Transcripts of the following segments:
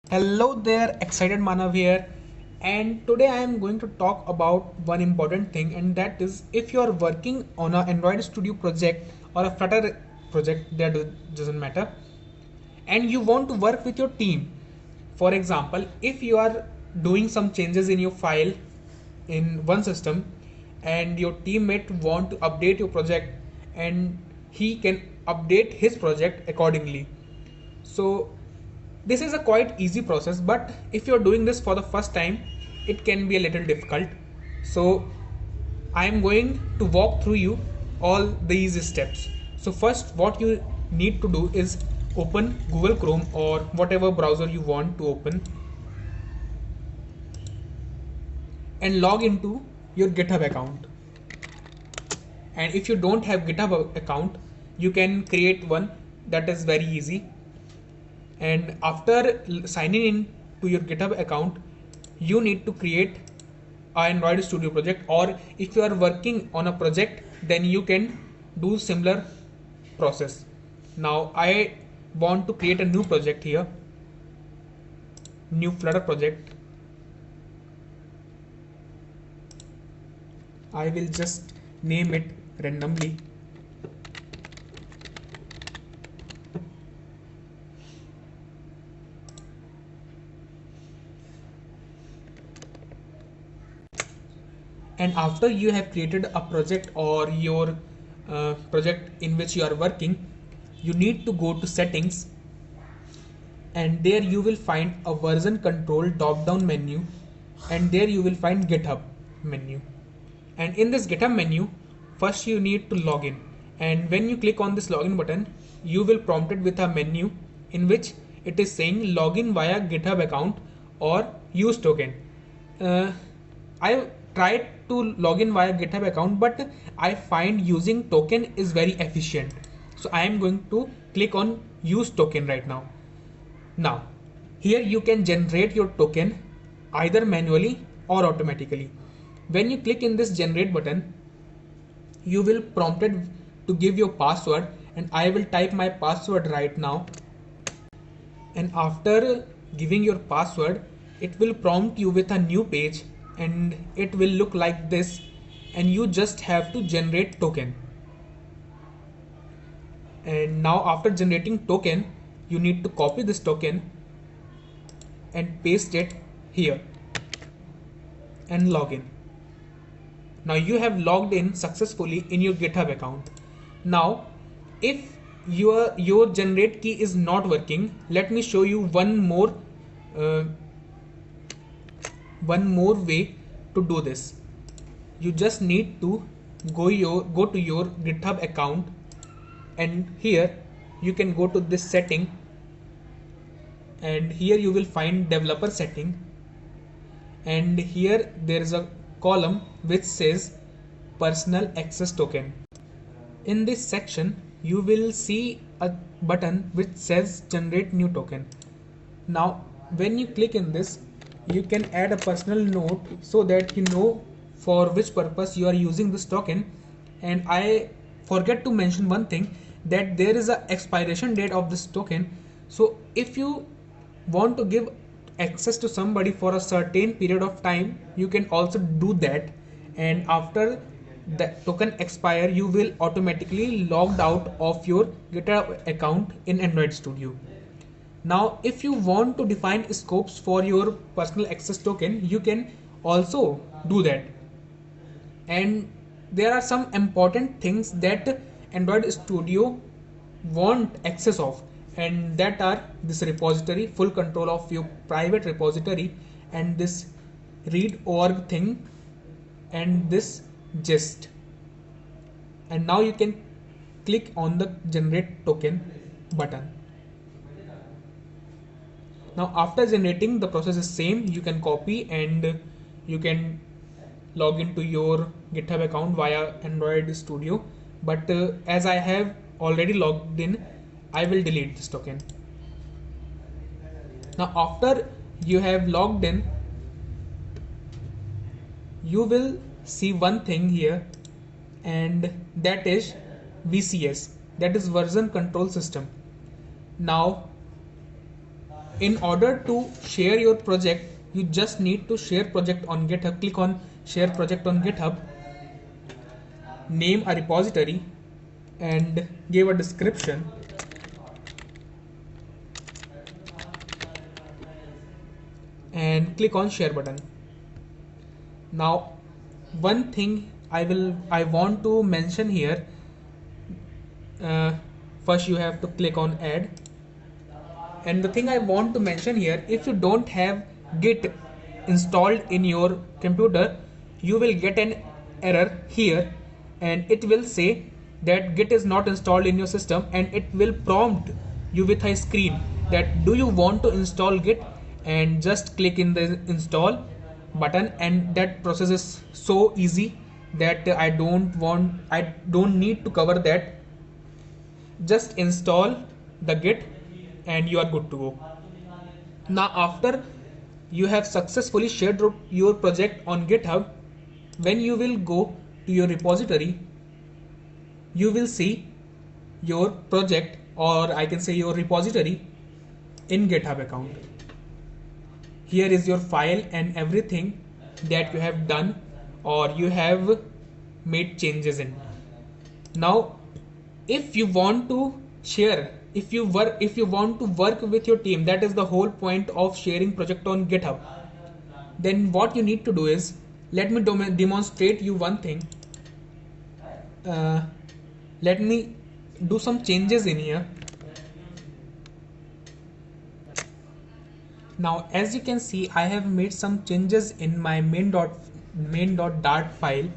Hello there, excited Manav here, and today I am going to talk about one important thing, and that is if you are working on an Android Studio project or a Flutter project, that doesn't matter, and you want to work with your team. For example, if you are doing some changes in your file in one system, and your teammate want to update your project, and he can update his project accordingly. So this is a quite easy process, but if you're doing this for the first time, it can be a little difficult. So I am going to walk through you all these steps. So first, what you need to do is open Google Chrome or whatever browser you want to open and log into your GitHub account. And if you don't have GitHub account, you can create one. That is very easy. And after signing in to your GitHub account, you need to create an Android Studio project, or if you are working on a project, then you can do similar process. Now I want to create a new project here, new Flutter project. I will just name it randomly. And after you have created a project or your project in which you are working, you need to go to settings, and there you will find a version control drop down menu, and there you will find GitHub menu. And in this GitHub menu, first you need to log in, and when you click on this login button, you will prompted with a menu in which it is saying login via GitHub account or use token. I tried to log in via GitHub account, but I find using token is very efficient. So I am going to click on use token right now. Now, here you can generate your token either manually or automatically. When you click in this generate button, you will prompted to give your password, and I will type my password right now. And after giving your password, it will prompt you with a new page, and it will look like this, and you just have to generate token. And now after generating token, you need to copy this token and paste it here and log in. Now you have logged in successfully in your GitHub account. Now if your generate key is not working, let me show you uh, one more way to do this. You just need to go to your GitHub account, and here you can go to this setting, and here you will find developer setting, and here there is a column which says personal access token. In this section you will see a button which says generate new token. Now when you click in this, you can add a personal note so that you know for which purpose you are using this token. And I forget to mention one thing, that there is a expiration date of this token. So if you want to give access to somebody for a certain period of time, you can also do that, and after the token expire, you will automatically logged out of your GitHub account in Android Studio. Now if you want to define scopes for your personal access token, you can also do that. And there are some important things that Android Studio want access of, and that are this repository, full control of your private repository, and this read org thing, and this gist. And now you can click on the generate token button. Now after generating, the process is same. You can copy and you can log into your GitHub account via Android Studio, but as I have already logged in, I will delete this token. Now after you have logged in, you will see one thing here, and that is VCS, that is version control system. Now in order to share your project, you just need to share project on GitHub. Click on share project on GitHub, name a repository and give a description, and click on share button. Now one thing I want to mention here, first you have to click on add, and the thing I want to mention here, if you don't have Git installed in your computer, you will get an error here and it will say that Git is not installed in your system, and it will prompt you with a screen that do you want to install Git, and just click in the install button, and that process is so easy that I don't need to cover that. Just install the Git and you are good to go. Now after you have successfully shared your project on GitHub, when you will go to your repository, you will see your project, or I can say your repository, in GitHub account. Here is your file and everything that you have done or you have made changes in. Now if you want to share, if you want to work with your team, that is the whole point of sharing project on GitHub, then what you need to do is, let me demonstrate you one thing. Let me do some changes in here. Now as you can see, I have made some changes in my main.dart file,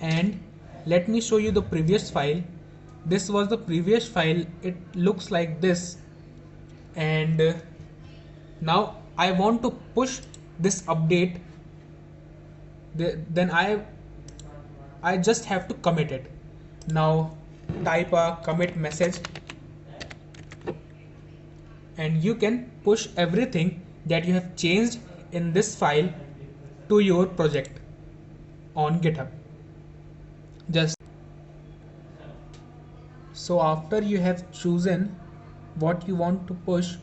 and let me show you the previous file. This was the previous file. It looks like this, and now I want to push this update. Then I just have to commit it. Now type a commit message, and you can push everything that you have changed in this file to your project on GitHub. Just so after you have chosen what you want to push,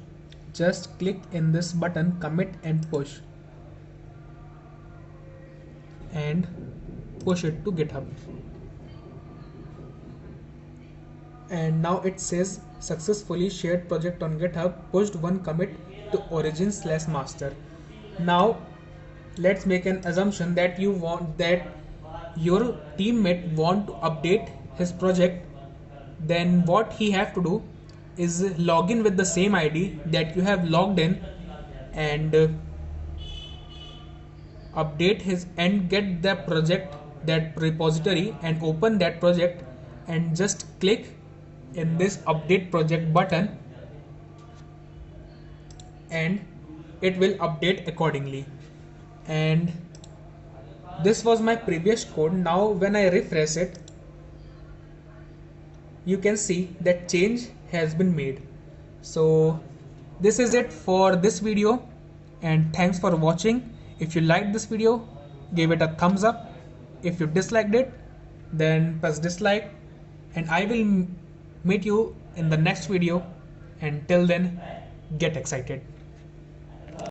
just click in this button, commit and push, and push it to GitHub. And now it says successfully shared project on GitHub, pushed one commit to origin/master. Now let's make an assumption that you want that your teammate want to update his project. Then what he have to do is log in with the same ID that you have logged in, and update his and get the project, that repository, and open that project, and just click in this update project button, and it will update accordingly. And this was my previous code. Now when I refresh it, you can see that change has been made. So this is it for this video, and thanks for watching. If you liked this video, give it a thumbs up. If you disliked it, then press dislike, and I will meet you in the next video. And till then, get excited.